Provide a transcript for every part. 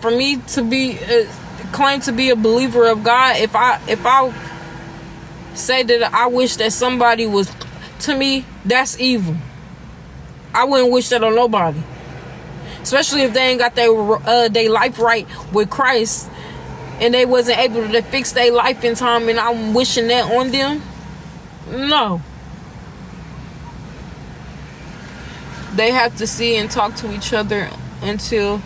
for me to be claim to be a believer of God, if I say that I wish that somebody was, to me, that's evil. I wouldn't wish that on nobody, especially if they ain't got their life right with Christ, and they wasn't able to fix their life in time, and I'm wishing that on them. No. They have to see and talk to each other until...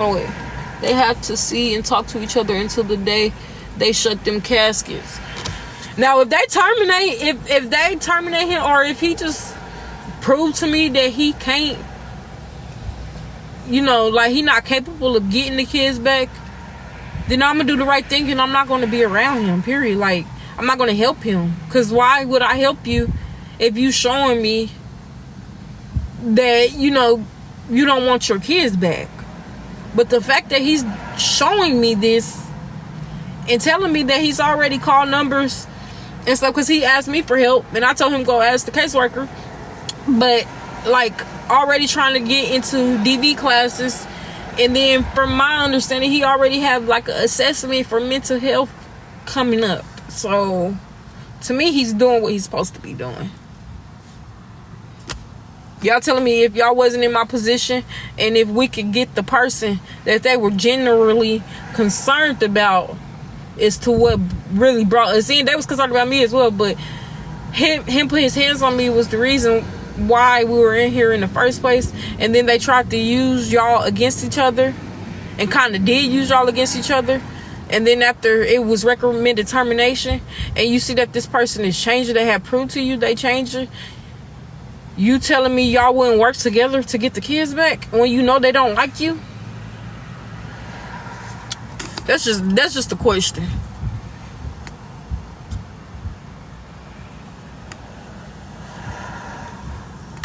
Oh, wait. They have to see and talk to each other until the day they shut them caskets. Now, if they terminate him, or if he just proved to me that he can't, like he not capable of getting the kids back, then I'm gonna do the right thing, and I'm not gonna be around him, period. Like, I'm not gonna help him, because why would I help you if you showing me that you don't want your kids back? But the fact that he's showing me this and telling me that he's already called numbers and stuff, because he asked me for help, and I told him go ask the caseworker, but like already trying to get into DV classes, and then from my understanding, he already have like an assessment for mental health coming up. So to me, he's doing what he's supposed to be doing. Y'all telling me if y'all wasn't in my position, and if we could get the person that they were generally concerned about as to what really brought us in, they was concerned about me as well, but him put his hands on me was the reason why we were in here in the first place. And then they tried to use y'all against each other, and kind of did use y'all against each other. And then after it was recommended termination, and you see that this person is changing, they have proved to you they changing, you telling me y'all wouldn't work together to get the kids back when you know they don't like you? That's just the question.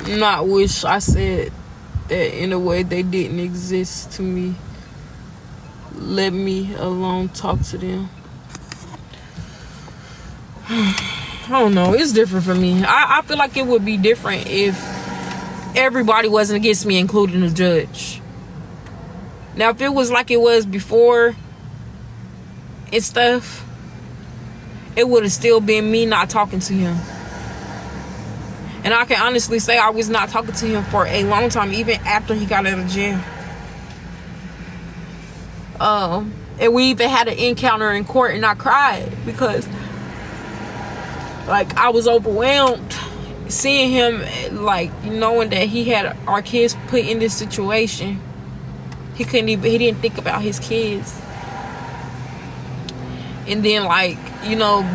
Not wish I said that in a way they didn't exist to me. Let me alone talk to them. I don't know. It's different for me. I feel like it would be different if everybody wasn't against me, including the judge. Now, if it was like it was before and stuff, it would have still been me not talking to him. And I can honestly say I was not talking to him for a long time, even after he got out of jail. And we even had an encounter in court, and I cried because, like, I was overwhelmed seeing him, like, knowing that he had our kids put in this situation. He didn't think about his kids. And then, like,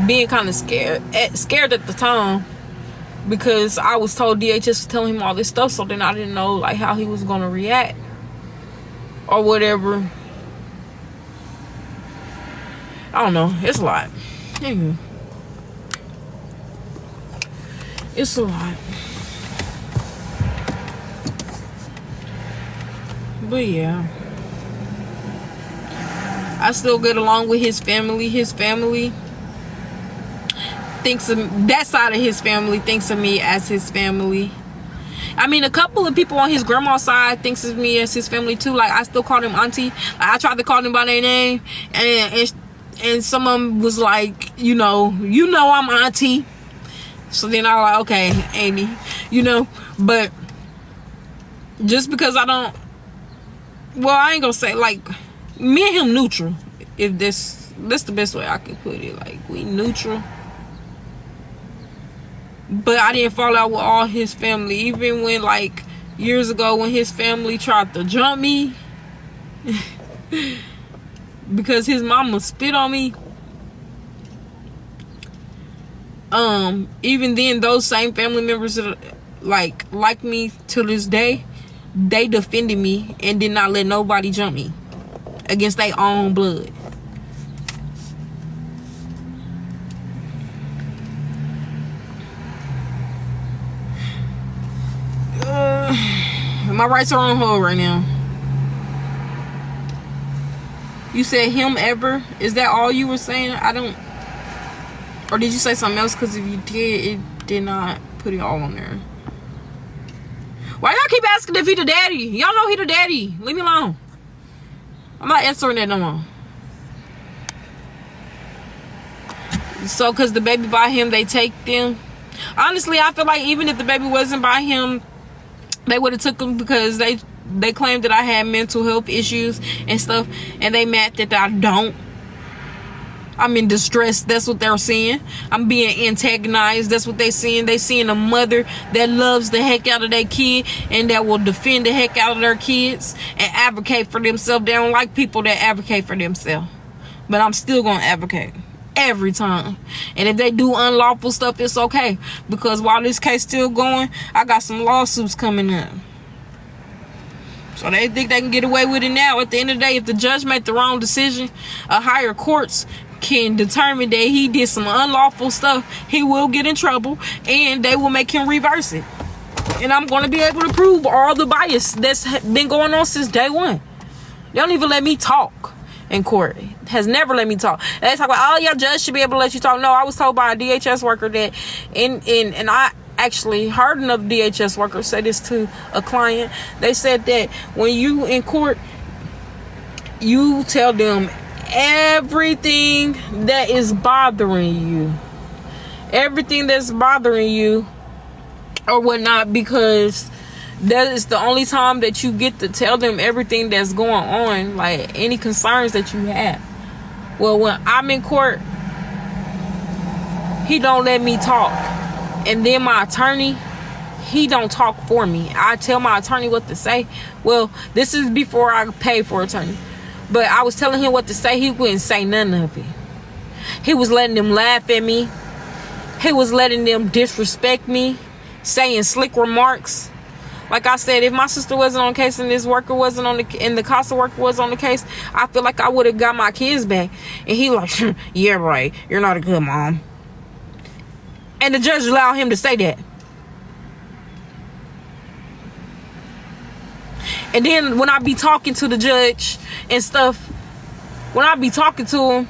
being kind of scared at the time, because I was told DHS was telling him all this stuff, so then I didn't know, like, how he was gonna react or whatever. I don't know. It's a lot. Anyway, it's a lot. But yeah, I still get along with his family. His family thinks of that side of his family thinks of me as his family. I mean, a couple of people on his grandma's side thinks of me as his family too. Like, I still call them auntie. Like, I tried to call them by their name, and some of them was like, I'm auntie. So then I was like, okay, Amy, but just because I don't, well, I ain't gonna say, like, me and him neutral. If that's the best way I can put it. Like, we neutral. But I didn't fall out with all his family. Even when, like, years ago when his family tried to jump me because his mama spit on me. Even then, those same family members that like me to this day, they defended me and did not let nobody jump me against their own blood. My rights are on hold right now. You said him ever? Is that all you were saying? I don't... Or did you say something else? Because if you did, it did not put it all on there. Why y'all keep asking if he the daddy? Y'all know he the daddy. Leave me alone. I'm not answering that no more. So, because the baby by him, they take them. Honestly, I feel like even if the baby wasn't by him, they would have took him because they claimed that I had mental health issues and stuff. And they mad that I don't. I'm in distress. That's what they're saying. I'm being antagonized. That's what they seeing. They seeing a mother that loves the heck out of their kid and that will defend the heck out of their kids and advocate for themselves. They don't like people that advocate for themselves. But I'm still going to advocate every time. And if they do unlawful stuff, it's okay. Because while this case still going, I got some lawsuits coming up. So they think they can get away with it now. At the end of the day, if the judge made the wrong decision, higher courts can determine that he did some unlawful stuff. He will get in trouble and they will make him reverse it. And I'm going to be able to prove all the bias that's been going on since day one. They don't even let me talk in court. It has never let me talk. And they talk about, oh, your judge should be able to let you talk. No, I was told by a DHS worker that and I actually heard another DHS worker say this to a client. They said that when you in court, you tell them everything that is bothering you, everything that's bothering you or whatnot, because that is the only time that you get to tell them everything that's going on, like any concerns that you have. Well, when I'm in court, he don't let me talk. And then my attorney, he don't talk for me. I tell my attorney what to say. Well, this is before I pay for attorney. But I was telling him what to say. He wouldn't say none of it. He was letting them laugh at me. He was letting them disrespect me, saying slick remarks. Like I said, if my sister wasn't on the case and this worker wasn't on the, and the CASA worker was on the case, I feel like I would have got my kids back. And he like, yeah, right. You're not a good mom. And the judge allowed him to say that. And then when I be talking to the judge and stuff, when I be talking to him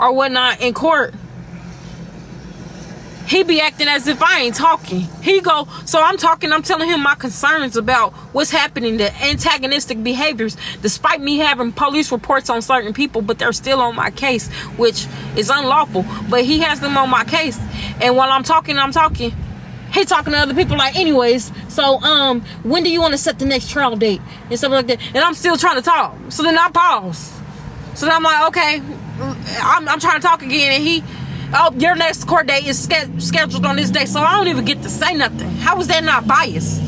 or whatnot in court, he be acting as if I ain't talking. He go, so I'm talking, I'm telling him my concerns about what's happening, the antagonistic behaviors, despite me having police reports on certain people, but they're still on my case, which is unlawful. But he has them on my case. And while I'm talking, he talking to other people like, anyways, so when do you want to set the next trial date and stuff like that? And I'm still trying to talk. So then I pause. So then I'm like, okay, I'm trying to talk again, and he, oh, your next court date is scheduled on this day. So I don't even get to say nothing. How is that not biased?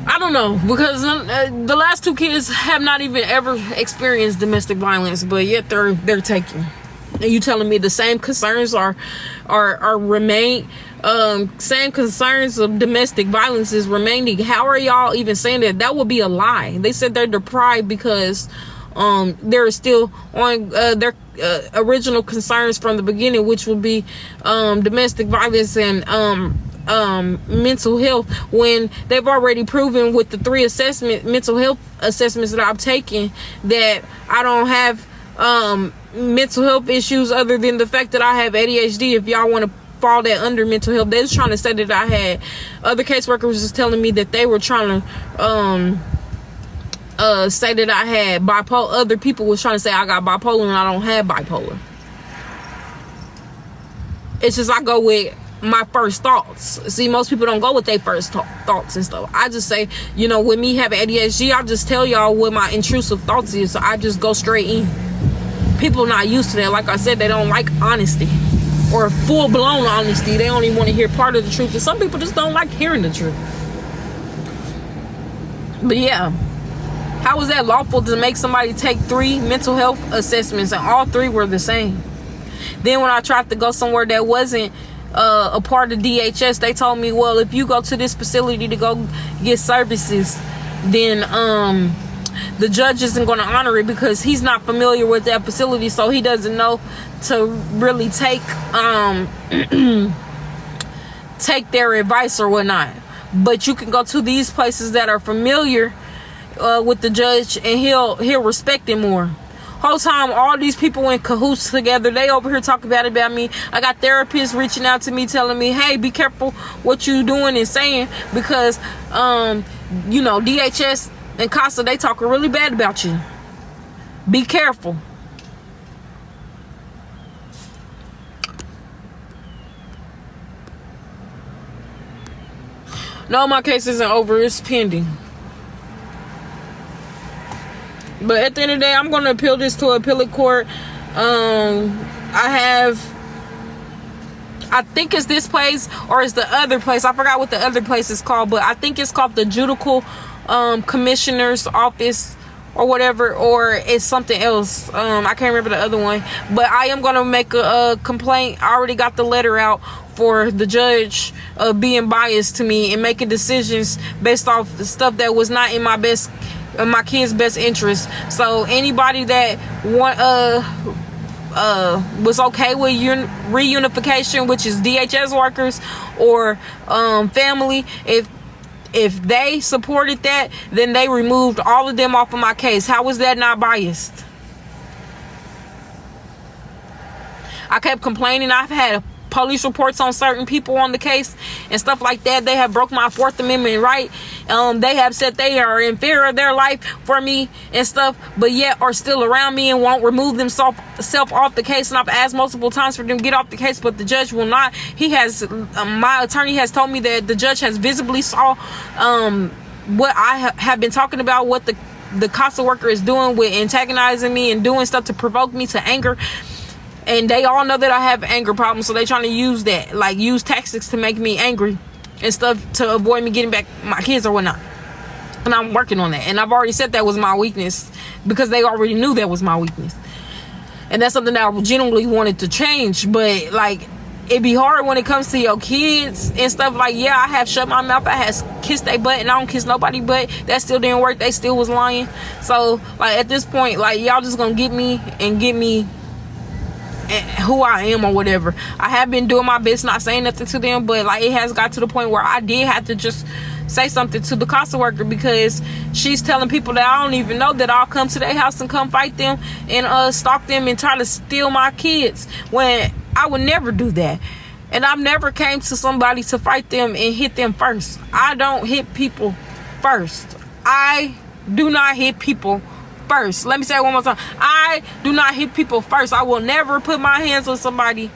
I don't know, because the last two kids have not even ever experienced domestic violence, but yet they're taken. And you telling me the same concerns are remain, same concerns of domestic violence is remaining? How are y'all even saying that? That would be a lie. They said they're deprived because they're still on their original concerns from the beginning, which would be domestic violence and mental health, when they've already proven with the 3 mental health assessments that I've taken that I don't have mental health issues other than the fact that I have ADHD. If y'all want to fall that under mental health, they was trying to say that I had, other caseworkers was just telling me that they were trying to say that I had bipolar. Other people was trying to say I got bipolar and I don't have bipolar. It's just I go with my first thoughts. See, most people don't go with their first thoughts and stuff. I just say, you know, with me having ADHD, I just tell y'all what my intrusive thoughts is, so I just go straight in. People not used to that. Like I said, they don't like honesty or full-blown honesty. They only want to hear part of the truth, and some people just don't like hearing the truth. But yeah, how is that lawful to make somebody take 3 mental health assessments and all 3 were the same? Then when I tried to go somewhere that wasn't a part of DHS, they told me, well, if you go to this facility to go get services, then the judge isn't going to honor it because he's not familiar with that facility, so he doesn't know to really take take their advice or whatnot. But you can go to these places that are familiar with the judge, and he'll respect it more. Whole time, all these people in cahoots together. They over here talking about me. I got therapists reaching out to me, telling me, "Hey, be careful what you doing and saying, because DHS and CASA, they talking really bad about you. Be careful." No, my case isn't over. It's pending. But at the end of the day, I'm going to appeal this to appellate court. I think it's this place or it's the other place. I forgot what the other place is called, but I think it's called the Judicial Commissioner's Office or whatever, or it's something else. I can't remember the other one. But I am going to make a complaint. I already got the letter out for the judge being biased to me and making decisions based off the stuff that was not in my kids' best interest. So anybody that was okay with reunification, which is DHS workers or family, if they supported that, then they removed all of them off of my case. How was that not biased? I kept complaining. I've had police reports on certain people on the case and stuff like that. They have broke my Fourth Amendment right. They have said they are in fear of their life for me and stuff, but yet are still around me and won't remove themselves off the case. And I've asked multiple times for them to get off the case, but the judge will not. My attorney has told me that the judge has visibly saw what I have been talking about, what the CASA worker is doing with antagonizing me and doing stuff to provoke me to anger. And they all know that I have anger problems, so they're trying to use that, like use tactics to make me angry and stuff to avoid me getting back my kids or whatnot. And I'm working on that. And I've already said that was my weakness because they already knew that was my weakness. And that's something that I genuinely wanted to change. But like, it'd be hard when it comes to your kids and stuff. Like, yeah, I have shut my mouth. I have kissed their butt, and I don't kiss nobody but. That still didn't work. They still was lying. So like at this point, like y'all just gonna get me who I am or whatever. I have been doing my best not saying nothing to them, but like it has got to the point where I did have to just say something to the CASA worker, because she's telling people that I don't even know that I'll come to their house and come fight them and stalk them and try to steal my kids, when I would never do that. And I've never came to somebody to fight them and hit them first. I don't hit people first. I do not hit people first. Let me say it one more time. I do not hit people first. I will never put my hands on somebody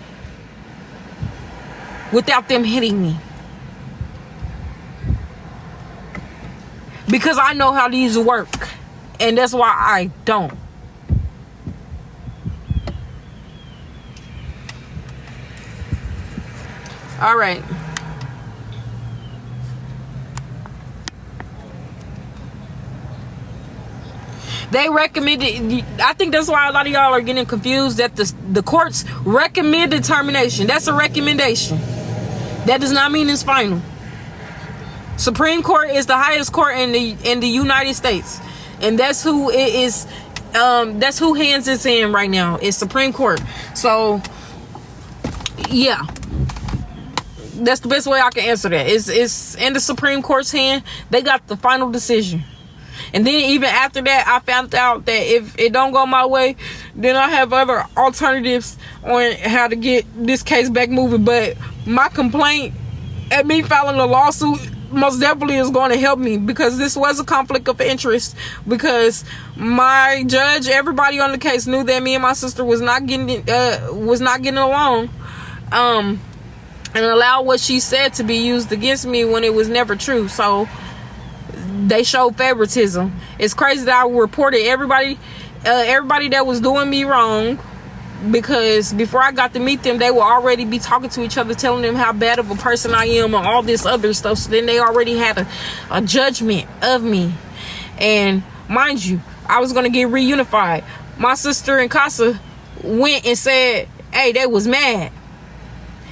without them hitting me, because I know how these work, and that's why I don't. All right. They recommended, I think that's why a lot of y'all are getting confused, that the courts recommended termination. That's a recommendation. That does not mean it's final. Supreme Court is the highest court in the United States, and that's who it is. That's who hands it's in right now. It's Supreme Court. So yeah, that's the best way I can answer that. It's in the Supreme Court's hand. They got the final decision. And then even after that, I found out that if it don't go my way, then I have other alternatives on how to get this case back moving. But my complaint and me filing a lawsuit most definitely is going to help me, because this was a conflict of interest, because my judge, everybody on the case knew that me and my sister was not getting along, and allowed what she said to be used against me when it was never true. So they showed favoritism. It's crazy that I reported everybody that was doing me wrong, because before I got to meet them, they would already be talking to each other, telling them how bad of a person I am and all this other stuff. So then they already had a judgment of me. And mind you, I was going to get reunified. My sister and CASA went and said, hey, they was mad.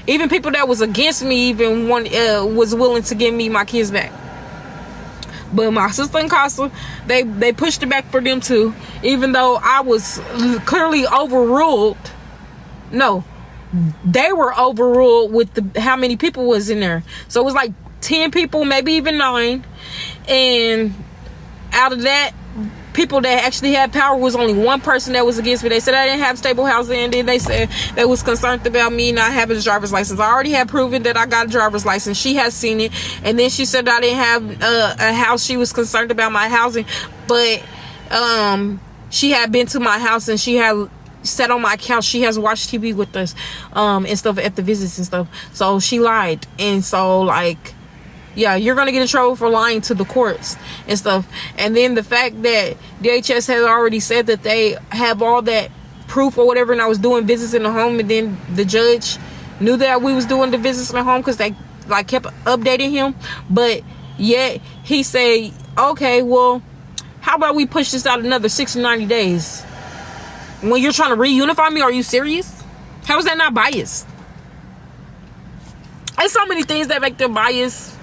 Even people that was against me even was willing to give me my kids back. But my sister and CASA, they pushed it back for them too, even though I was clearly overruled. No, they were overruled with how many people was in there. So it was like 10 people, maybe even 9. And out of that, people that actually had power was only one person that was against me. They said I didn't have stable housing, and then they said they was concerned about me not having a driver's license. I already had proven that I got a driver's license. She has seen it, and then she said I didn't have a house. She was concerned about my housing, but she had been to my house and she had sat on my couch. She has watched TV with us and stuff at the visits and stuff. So she lied, and so like, yeah, you're gonna get in trouble for lying to the courts and stuff. And then the fact that DHS has already said that they have all that proof or whatever, and I was doing visits in the home, and then the judge knew that we was doing the visits in the home because they like kept updating him, but yet he said, okay, well, how about we push this out another 60, 90 days? When you're trying to reunify me, are you serious? How is that not biased? There's so many things that make them biased.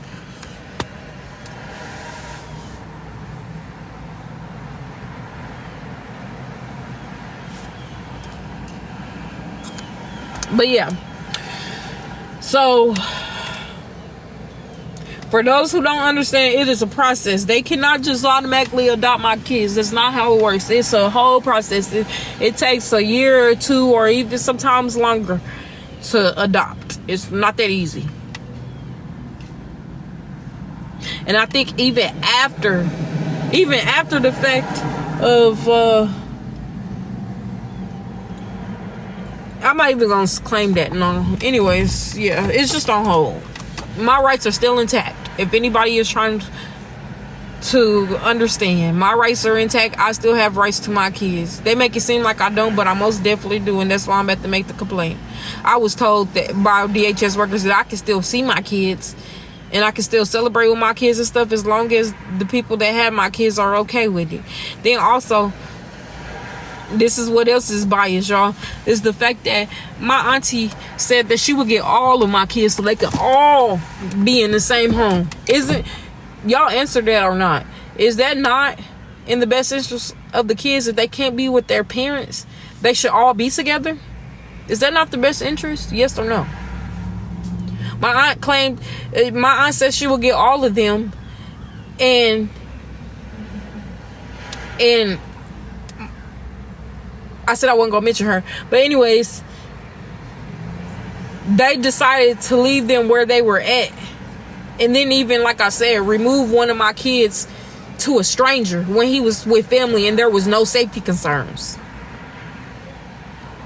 But yeah, so for those who don't understand, it is a process. They cannot just automatically adopt my kids. That's not how it works. It's a whole process. It takes a year or two, or even sometimes longer, to adopt. It's not that easy. And I think even after the fact of I'm not even gonna claim that. No. Anyways, yeah, it's just on hold. My rights are still intact. If anybody is trying to understand, my rights are intact. I still have rights to my kids. They make it seem like I don't, but I most definitely do, and that's why I'm about to make the complaint. I was told that by DHS workers that I can still see my kids and I can still celebrate with my kids and stuff, as long as the people that have my kids are okay with it. Then also, this is what else is biased, y'all, is the fact that my auntie said that she would get all of my kids so they could all be in the same home. Isn't, y'all answer that or not? Is that not in the best interest of the kids? If they can't be with their parents, they should all be together? Is that not the best interest? Yes or no? My aunt said she would get all of them, and I said I wasn't gonna mention her, but anyways, they decided to leave them where they were at, and then even, like I said, remove one of my kids to a stranger when he was with family and there was no safety concerns,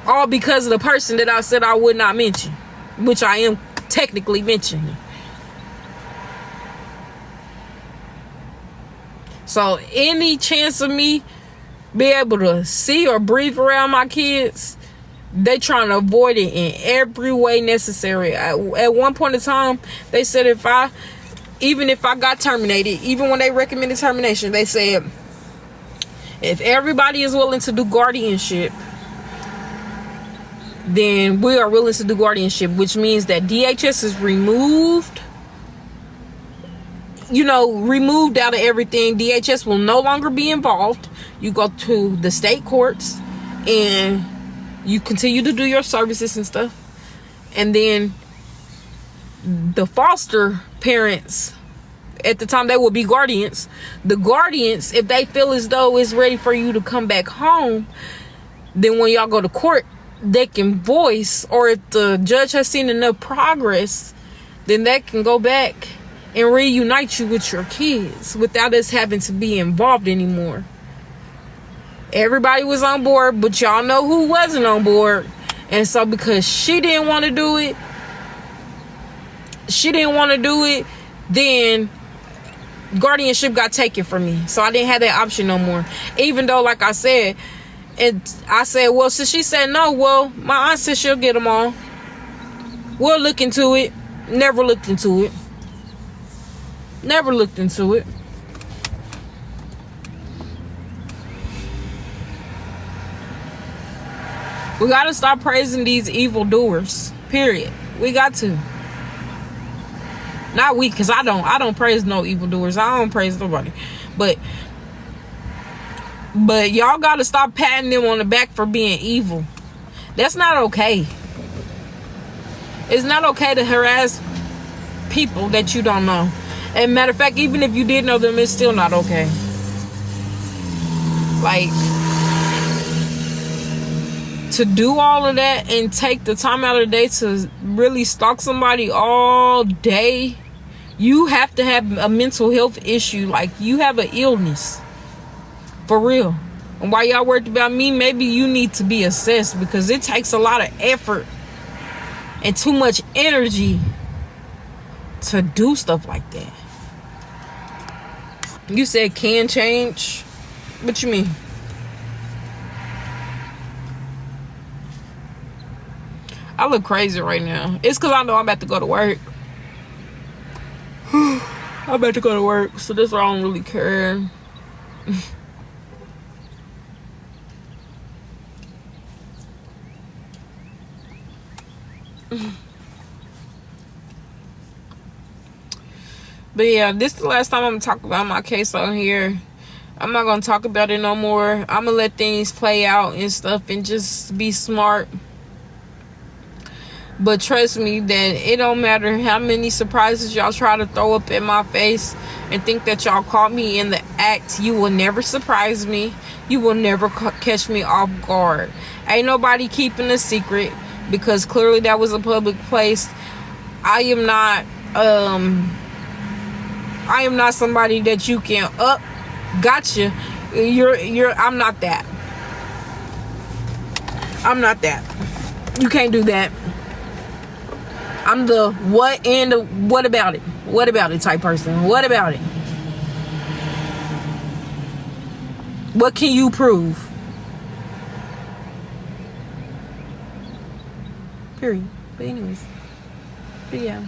all because of the person that I said I would not mention, which I am technically mentioning. So any chance of me be able to see or breathe around my kids, they trying to avoid it in every way necessary. At one point in time, they said even if I got terminated, even when they recommended termination, they said if everybody is willing to do guardianship, then we are willing to do guardianship, which means that DHS is removed out of everything. DHS will no longer be involved. You go to the state courts and you continue to do your services and stuff. And then the foster parents, at the time they will be guardians. The guardians, if they feel as though it's ready for you to come back home, then when y'all go to court, they can voice, or if the judge has seen enough progress, then they can go back and reunite you with your kids without us having to be involved anymore. Everybody was on board, but y'all know who wasn't on board. And so because she didn't want to do it, then guardianship got taken from me. So I didn't have that option no more. Even though, like I said, well, since she said no, well, my aunt said she'll get them all. We'll look into it. Never looked into it. We gotta stop praising these evildoers. Period. We got to. Not we, because I don't praise no evildoers. I don't praise nobody. But y'all gotta stop patting them on the back for being evil. That's not okay. It's not okay to harass people that you don't know. And matter of fact, even if you did know them, it's still not okay. Like, to do all of that and take the time out of the day to really stalk somebody all day, you have to have a mental health issue. Like, you have an illness. For real. And while y'all worried about me, maybe you need to be assessed, because it takes a lot of effort and too much energy to do stuff like that. You said can change? What you mean? I look crazy right now. It's because I know I'm about to go to work. I'm about to go to work, so that's why I don't really care. But yeah, this is the last time I'm gonna talk about my case on here. I'm not gonna talk about it no more. I'm gonna let things play out and stuff and just be smart. But trust me that it don't matter how many surprises y'all try to throw up in my face and think that y'all caught me in the act. You will never surprise me. You will never catch me off guard. Ain't nobody keeping a secret, because clearly that was a public place. I am not somebody that you can gotcha. I'm not that. I'm not that. You can't do that. I'm the what and the what about it? What about it type person. What about it? What can you prove? Period. But anyways. But yeah.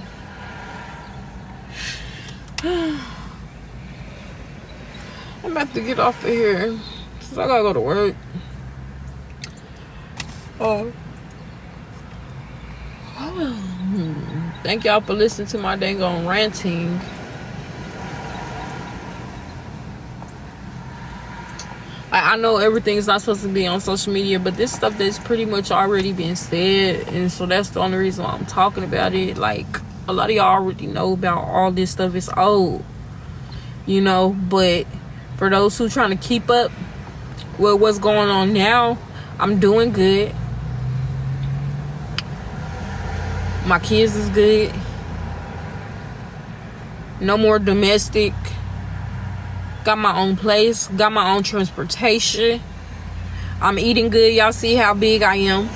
I'm about to get off of here, because I gotta go to work. Thank y'all for listening to my dang on ranting. I know everything's not supposed to be on social media, but this stuff that's pretty much already been said, and so that's the only reason why I'm talking about it. Like, a lot of y'all already know about all this stuff. It's old, you know, but for those who trying to keep up with what's going on now, I'm doing good. My kids is good. No more domestic. Got my own place. Got my own transportation. I'm eating good. Y'all see how big I am.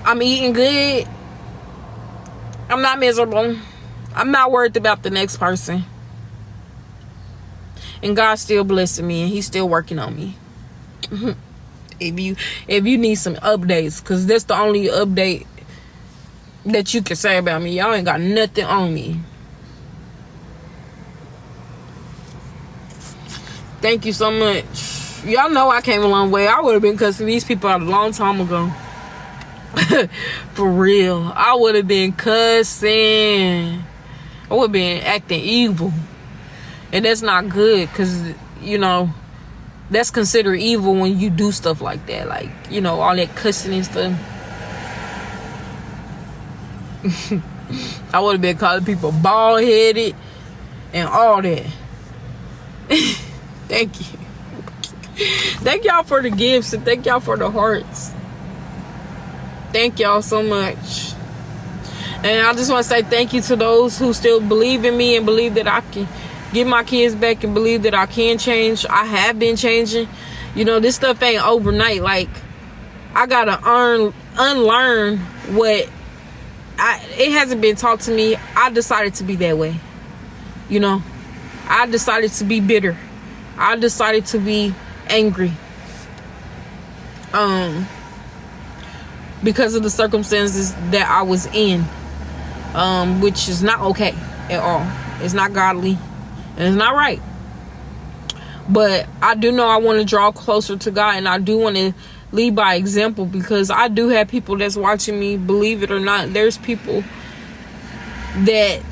I'm eating good. I'm not miserable. I'm not worried about the next person. And God's still blessing me, and He's still working on me. If you need some updates, because that's the only update that you can say about me. Y'all ain't got nothing on me. Thank you so much. Y'all know I came a long way. I would have been cussing these people out a long time ago. For real. I would have been cussing. I would have been acting evil. And that's not good, because, you know, that's considered evil when you do stuff like that. Like, you know, all that cussing and stuff. I would have been calling people bald-headed and all that. Thank you. Thank y'all for the gifts, and thank y'all for the hearts. Thank y'all so much. And I just want to say thank you to those who still believe in me and believe that I can get my kids back, and believe that I can change. I have been changing. You know, this stuff ain't overnight. Like, I gotta unlearn what it hasn't been taught to me. I decided to be that way. You know, I decided to be bitter. I decided to be angry. Because of the circumstances that I was in. Which is not okay at all. It's not godly. And it's not right. But I do know I want to draw closer to God, and I do want to lead by example, because I do have people that's watching me. Believe it or not, there's people that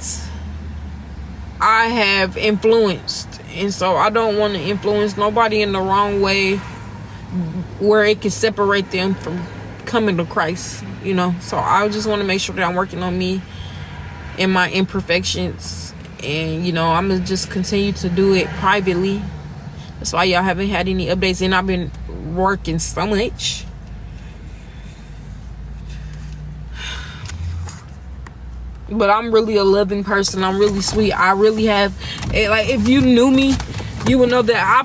I have influenced, and so I don't want to influence nobody in the wrong way where it can separate them from coming to Christ, you know. So I just want to make sure that I'm working on me and my imperfections, and, you know, I'm gonna just continue to do it privately. That's why y'all haven't had any updates, and I've been working so much. But I'm really a loving person. I'm really sweet. I really have, like, if you knew me, you would know that I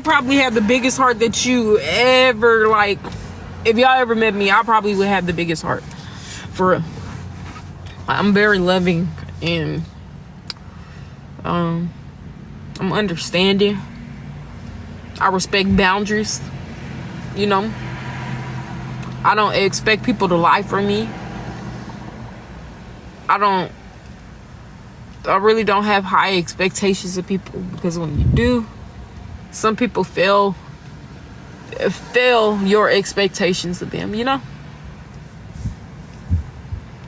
probably have the biggest heart that you ever, like, if y'all ever met me, I probably would have the biggest heart. For real. I'm very loving, and I'm understanding. I respect boundaries. You know, I don't expect people to lie for me. I really don't have high expectations of people, because when you do, some people fail your expectations of them, you know?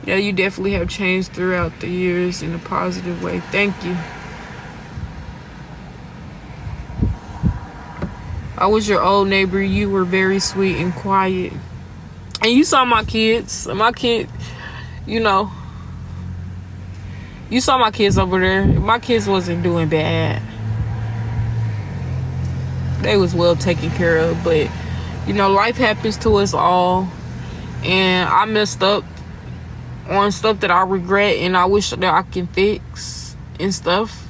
Yeah, you definitely have changed throughout the years in a positive way. Thank you. I was your old neighbor. You were very sweet and quiet. And you saw my kids. You know, you saw my kids over there. My kids wasn't doing bad. They was well taken care of. But, you know, life happens to us all. And I messed up on stuff that I regret, and I wish that I can fix and stuff.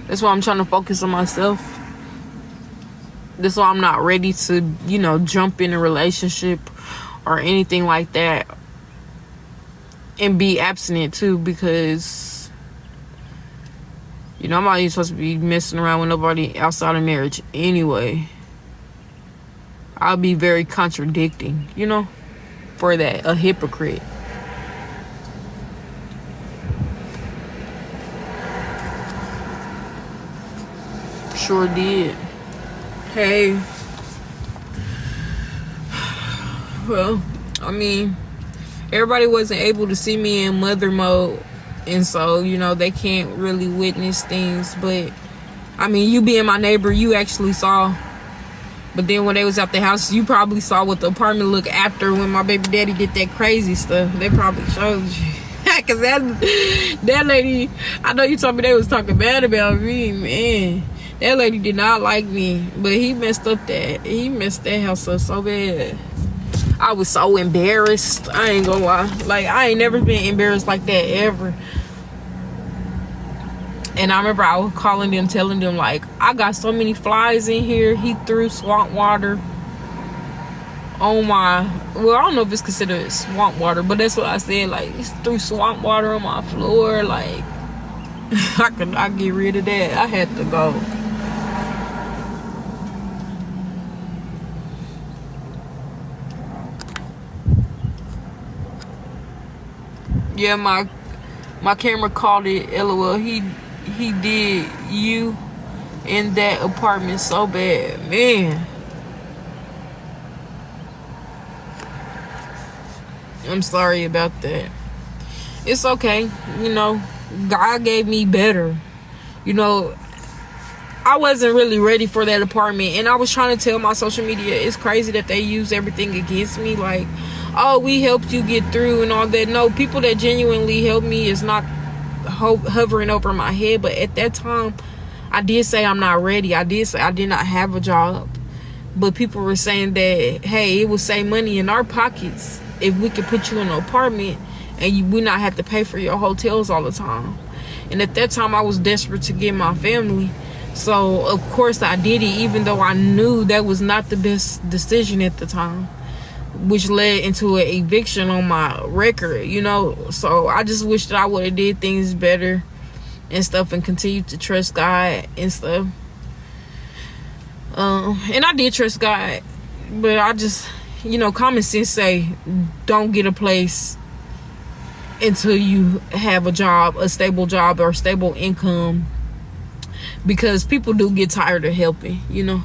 That's why I'm trying to focus on myself. That's why I'm not ready to, you know, jump in a relationship or anything like that. And be abstinent too, because, you know, I'm not even supposed to be messing around with nobody outside of marriage anyway. I'll be very contradicting, you know, for that, a hypocrite. Sure did. Hey. Well, I mean, everybody wasn't able to see me in mother mode, and so, you know, they can't really witness things. But I mean, you being my neighbor, you actually saw. But then when they was at the house, you probably saw what the apartment looked after when my baby daddy did that crazy stuff. They probably showed you. Cause that lady, I know you told me they was talking bad about me, man. That lady did not like me, but he messed that house up so bad. I was so embarrassed. I ain't gonna lie. Like, I ain't never been embarrassed like that ever. And I remember I was calling them, telling them, like, I got so many flies in here. He threw swamp water on my, well, I don't know if it's considered swamp water, but that's what I said. Like, he threw swamp water on my floor. Like, I get rid of that. I had to go. Yeah, my camera called it LOL. He did you in that apartment so bad, man. I'm sorry about that. It's okay, you know. God gave me better. You know, I wasn't really ready for that apartment, and I was trying to tell my social media, it's crazy that they use everything against me. Like, oh, we helped you get through and all that. No, people that genuinely helped me is not hovering over my head. But at that time, I did say I'm not ready. I did say I did not have a job. But people were saying that, hey, it would save money in our pockets if we could put you in an apartment and we not have to pay for your hotels all the time. And at that time, I was desperate to get my family. So, of course, I did it, even though I knew that was not the best decision at the time, which led into an eviction on my record, you know. So I just wish that I would have did things better and stuff, and continued to trust God and stuff. And I did trust God, but I just, you know, common sense say, don't get a place until you have a job, a stable job or stable income, because people do get tired of helping, you know.